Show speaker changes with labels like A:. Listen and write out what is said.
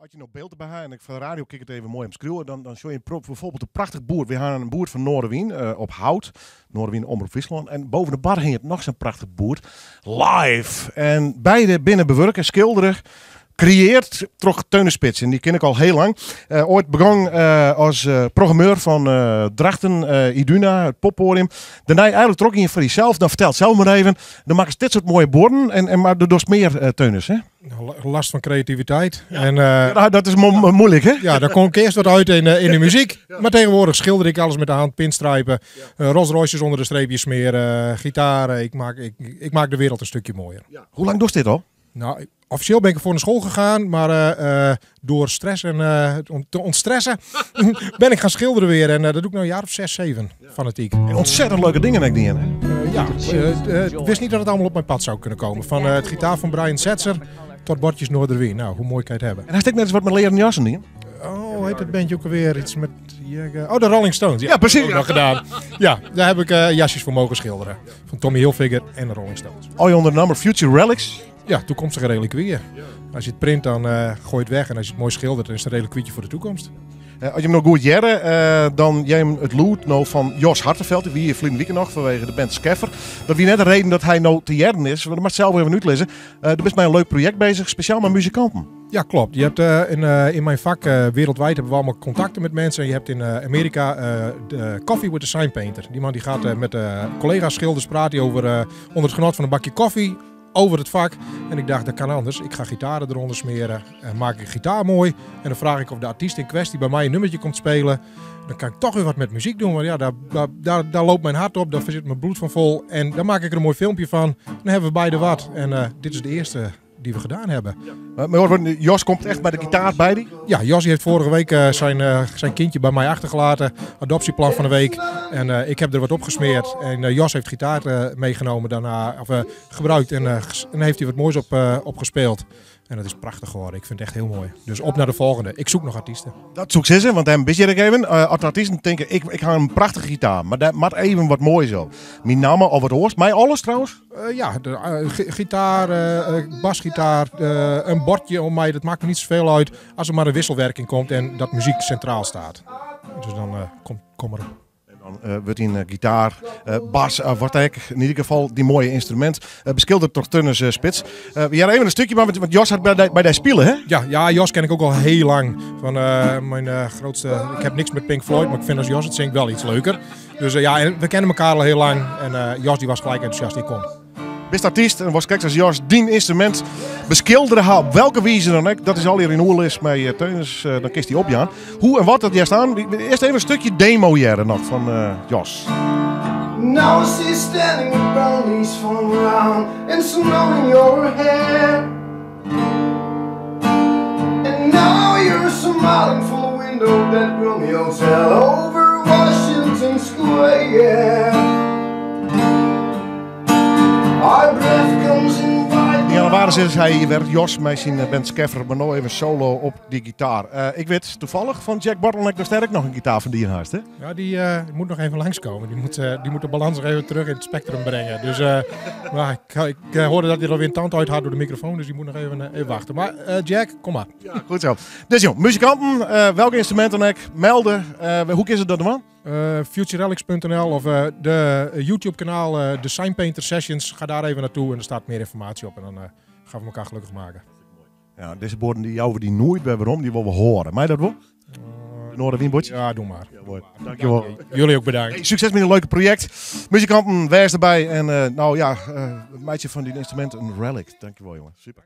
A: Als je nog beelden bij haar en ik van de radio kijk het even mooi omschreeuwen, dan show je bijvoorbeeld een prachtig boer. We hadden een boer van Noorderwien op hout. Noorderwien, Omroep Friesland. En boven de bar hing het nog zo'n prachtig boer. Live. En beide binnen bewerken, schilderen. Creëert toch Teune Spits. En die ken ik al heel lang. Ooit begon als programmeur van Drachten, Iduna, het poppodium. Daarna eigenlijk trok je voor jezelf. Dan vertel zelf maar even. Dan maken ze dit soort mooie borden. Maar er is meer Teunes, hè?
B: Last van creativiteit.
A: Ja.
B: En,
A: ja, dat is moeilijk, hè?
B: Ja, daar kon ik eerst wat uit in de muziek. Ja. Maar tegenwoordig schilder ik alles met de hand. Pinstrijpen, Rolls Royces onder de streepjes smeren, gitaren. Ik maak de wereld een stukje mooier.
A: Ja. Hoe lang doe je dit al?
B: Nou, officieel ben ik voor naar school gegaan, maar door stress en om te ontstressen ben ik gaan schilderen weer. En dat doe ik nou een jaar of 6, 7 fanatiek.
A: En ontzettend leuke dingen heb ik niet in, hè?
B: Ik wist niet dat het allemaal op mijn pad zou kunnen komen. Van het gitaar van Brian Setzer tot bordjes Noorderwien. Nou, hoe mooi kan je het hebben?
A: En hij steekt net eens wat met leren jassen in.
B: Oh, heet het bandje ook alweer iets met... Oh, de Rolling Stones.
A: Ja, precies.
B: Ook nog gedaan. Ja, daar heb ik jasjes voor mogen schilderen. Van Tommy Hilfiger en de Rolling Stones.
A: Al je onder de nummer Future Relics.
B: Ja, toekomstige reliquieën. Als je het print, dan gooi je het weg. En als je het mooi schildert, dan is het een reliquietje voor de toekomst.
A: Als je hem nog goed jaren, dan jij hem het loot nou van Jos Hartenveld. Die hier verleden weekend nog vanwege de band Skeffer. Dat wie net de reden dat hij nou te jaren is. Dat mag het zelf even uitlezen. Er is mij een leuk project bezig, speciaal met muzikanten.
B: Ja, klopt. Je hebt in mijn vak wereldwijd hebben we allemaal contacten met mensen. En je hebt in Amerika de Coffee with the Sign Painter. Die man die gaat met collega's schilders praten over onder het genot van een bakje koffie. Over het vak. En ik dacht, dat kan anders. Ik ga gitaren eronder smeren. Maak ik gitaar mooi. En dan vraag ik of de artiest in kwestie bij mij een nummertje komt spelen. Dan kan ik toch weer wat met muziek doen. Want ja, daar loopt mijn hart op. Daar zit mijn bloed van vol. En dan maak ik er een mooi filmpje van. Dan hebben we beide wat. En dit is de eerste die we gedaan hebben.
A: Maar Jos komt echt bij de gitaar bij die?
B: Ja, Jos heeft vorige week zijn kindje bij mij achtergelaten. Adoptieplan van de week. En ik heb er wat op gesmeerd. En Jos heeft gitaar meegenomen daarna, of gebruikt. En heeft hij wat moois op gespeeld. En dat is prachtig geworden. Ik vind het echt heel mooi. Dus op naar de volgende. Ik zoek nog artiesten.
A: Dat zoek ze, want hem wist je er even. Als artiesten denken, ik ga een prachtige gitaar. Maar dat maakt even wat mooi zo. Mijn naam al wat hoort. Mij alles trouwens?
B: Ja, gitaar, basgitaar, een bordje om mij. Dat maakt me niet zoveel uit. Als er maar een wisselwerking komt en dat muziek centraal staat. Dus dan kom erop.
A: Dan wordt in gitaar, bas, wat ik in ieder geval die mooie instrument. Beschilderd door Teune Spits. We hadden even een stukje, want Jos had bij die spelen, hè?
B: Ja, Jos ken ik ook al heel lang. Van mijn grootste... Ik heb niks met Pink Floyd, maar ik vind als Jos het zingt wel iets leuker. Dus ja, en we kennen elkaar al heel lang. En Jos die was gelijk enthousiast, die kon.
A: Beste artiest, en was kijk als Jos die instrument beschilderen had, op welke wijze dan ook. Dat is al hier in oorlis met Teunis, dan kist hij opjaan. Hoe en wat dat juist aan. Eerst even een stukje demo jaren nog van Jos.
C: Now I see you standing with brown leaves falling around and snow in your hair. And now you're smiling from the window of that gloomy hotel over Washington Square. Our breath comes in
A: In januari is hij werkt Jos met zijn band Skeffer, maar nou even solo op die gitaar. Ik weet toevallig van Jack Bottleneck dat sterk nog een gitaar van die haast, hè?
B: Ja, die moet nog even langskomen. Die moet de balans nog even terug in het spectrum brengen. Dus ik hoorde dat hij er alweer een tand uit had door de microfoon, dus die moet nog even wachten. Maar Jack, kom maar.
A: Ja, goed zo. Dus joh, muzikanten, welke instrumenten dan ook, melden. Hoe is het dat man?
B: Futurerelics.nl of de YouTube-kanaal The Sign Painter Sessions. Ga daar even naartoe en er staat meer informatie op. En dan gaan we elkaar gelukkig maken.
A: Ja, deze borden die jou die nooit bij waarom, die willen we horen. Mij dat wel? Noorderwienbordje?
B: Ja, doe maar.
A: Ja, mooi. Dankjewel.
B: Jullie ook bedankt.
A: Hey, succes met een leuke project. Muzikanten, wees erbij. En nou ja, een meidje van die instrumenten, een relic. Dankjewel jongen. Super.